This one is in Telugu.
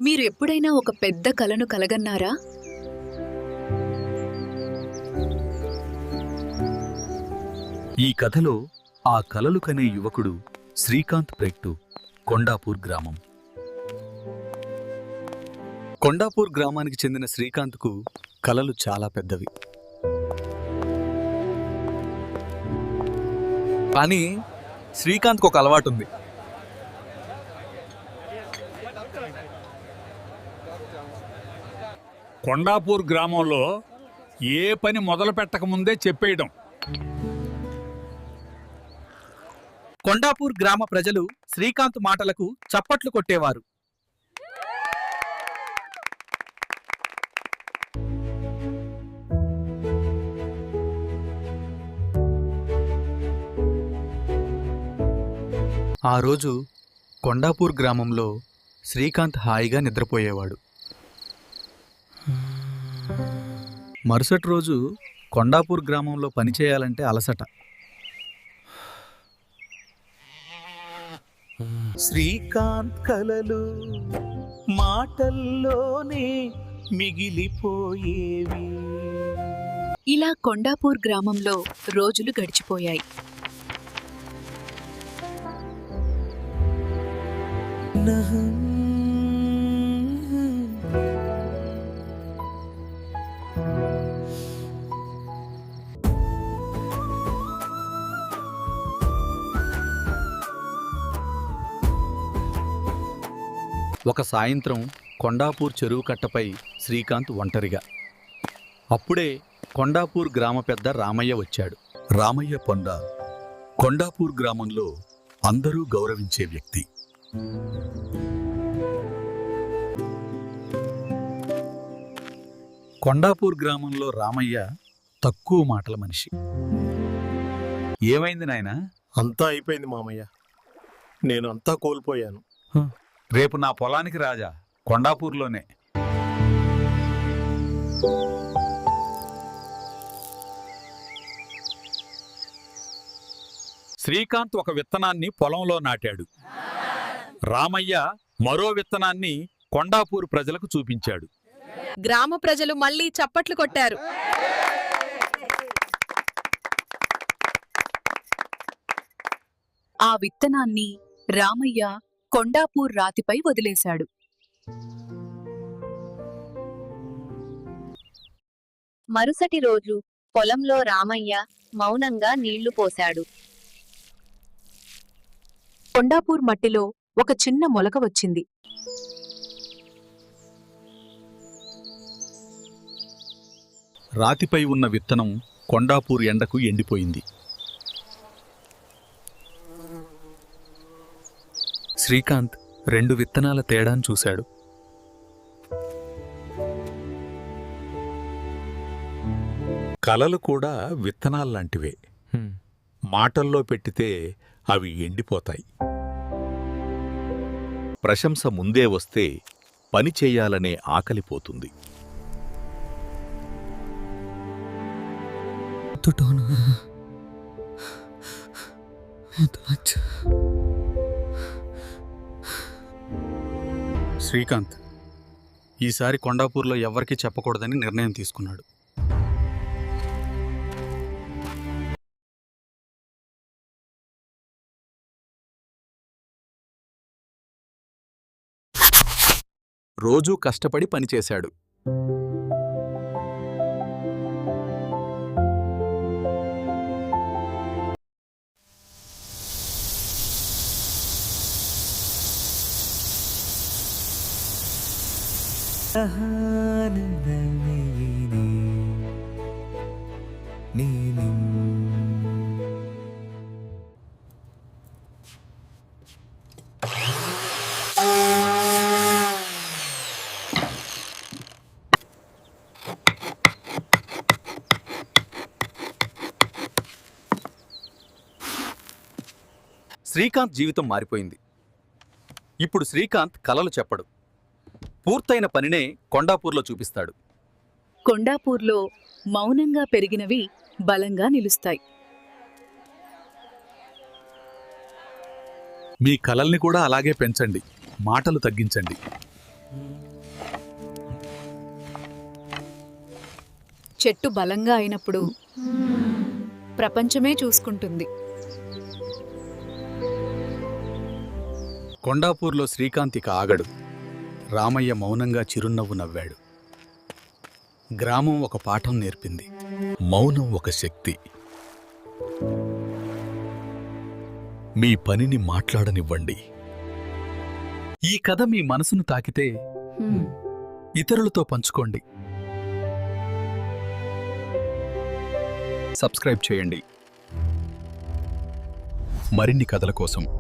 మీరు ఎప్పుడైనా ఒక పెద్ద కలను కలగన్నారా? ఈ కథలో ఆ కలలు కనే యువకుడు శ్రీకాంత్ ప్రెట్టు, కొండాపూర్ గ్రామం. కొండాపూర్ గ్రామానికి చెందిన శ్రీకాంత్కు కలలు చాలా పెద్దవి. కానీ శ్రీకాంత్కు ఒక అలవాటు ఉంది. కొండాపూర్ గ్రామంలో ఏ పని మొదలు పెట్టకముందే చెప్పేయడం. కొండాపూర్ గ్రామ ప్రజలు శ్రీకాంత్ మాటలకు చప్పట్లు కొట్టేవారు. ఆ రోజు కొండాపూర్ గ్రామంలో శ్రీకాంత్ హాయిగా నిద్రపోయేవాడు. మరుసటి రోజు కొండాపూర్ గ్రామంలో పనిచేయాలంటే అలసట. శ్రీకాంత్ కలలు మాటల్లోనే మిగిలిపోయేవి. ఇలా కొండాపూర్ గ్రామంలో రోజులు గడిచిపోయాయి. ఒక సాయంత్రం కొండాపూర్ చెరువు కట్టపై శ్రీకాంత్ ఒంటరిగా. అప్పుడే కొండాపూర్ గ్రామ పెద్ద రామయ్య వచ్చాడు. రామయ్య పొండ కొండాపూర్ గ్రామంలో అందరూ గౌరవించే వ్యక్తి. కొండాపూర్ గ్రామంలో రామయ్య తక్కువ మాటల మనిషి. ఏమైంది నాయనా? అంతా అయిపోయింది మామయ్య, నేను అంతా కోల్పోయాను. రేపు నా పొలానికి రాజా, కొండాపూర్లోనే. శ్రీకాంత్ ఒక విత్తనాన్ని పొలంలో నాటాడు. రామయ్య మరో విత్తనాన్ని కొండాపూర్ ప్రజలకు చూపించాడు. గ్రామ ప్రజలు మళ్లీ చప్పట్లు కొట్టారు. ఆ విత్తనాన్ని రామయ్య కొండాపూర్ రాతిపై వదిలేశాడు. మరుసటి రోజు పొలంలో రామయ్య మౌనంగా నీళ్లు పోశాడు. కొండాపూర్ మట్టిలో ఒక చిన్న మొలక వచ్చింది. రాతిపై ఉన్న విత్తనం కొండాపూర్ ఎండకు ఎండిపోయింది. శ్రీకాంత్ 2 విత్తనాల తేడాను చూశాడు. కలలు కూడా విత్తనాల్లాంటివే. మాటల్లో పెట్టితే అవి ఎండిపోతాయి. ప్రశంస ముందే వస్తే పని చేయాలనే ఆకలిపోతుంది. శ్రీకాంత్ ఈసారి కొండాపూర్లో ఎవ్వరికీ చెప్పకూడదని నిర్ణయం తీసుకున్నాడు. రోజూ కష్టపడి పనిచేశాడు. శ్రీకాంత్ జీవితం మారిపోయింది. ఇప్పుడు శ్రీకాంత్ కలలు చెప్పడు, పూర్తయిన పనినే కొండాపూర్లో చూపిస్తాడు. కొండాపూర్లో మౌనంగా పెరిగినవి బలంగా నిలుస్తాయి. మీ కలల్ని కూడా అలాగే పెంచండి, మాటలు తగ్గించండి. చెట్టు బలంగా అయినప్పుడు ప్రపంచమే చూసుకుంటుంది. కొండాపూర్లో శ్రీకాంత్ ఇక ఆగడు. రామయ్య మౌనంగా చిరునవ్వు నవ్వాడు. గ్రామం ఒక పాఠం నేర్పింది. మౌనం ఒక శక్తి. మీ పనిని మాట్లాడనివ్వండి. ఈ కథ మీ మనసును తాకితే ఇతరులతో పంచుకోండి. సబ్స్క్రైబ్ చేయండి మరిన్ని కథల కోసం.